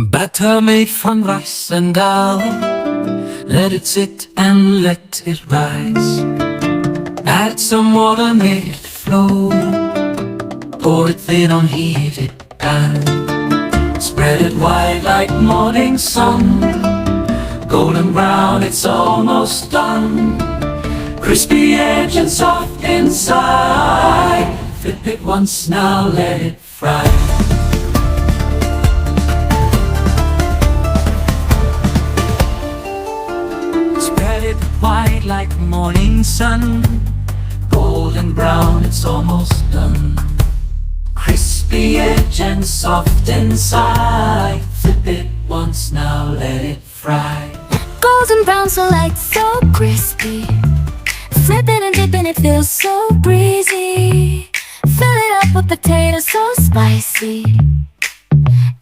Batter made from rice and dal. Let it sit and let it rise. Add some water, make it flow. Pour it thin on heated pan. Spread it wide like morning sun. Golden brown, it's almost done. Crispy edge and soft inside. Flip it once, now let it fry. Spread it wide like morning sun. Golden brown, it's almost done. Crispy edge and soft inside. Flip it once, now let it fry. Golden brown, so light, so crispy. Flipping and dipping, it feels so breezy. Fill it up with potatoes, so spicy.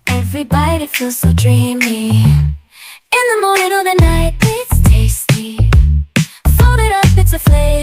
Every bite, it feels so dreamy. In the morning or the night, it's tasty. Fold it up, it's a flavor.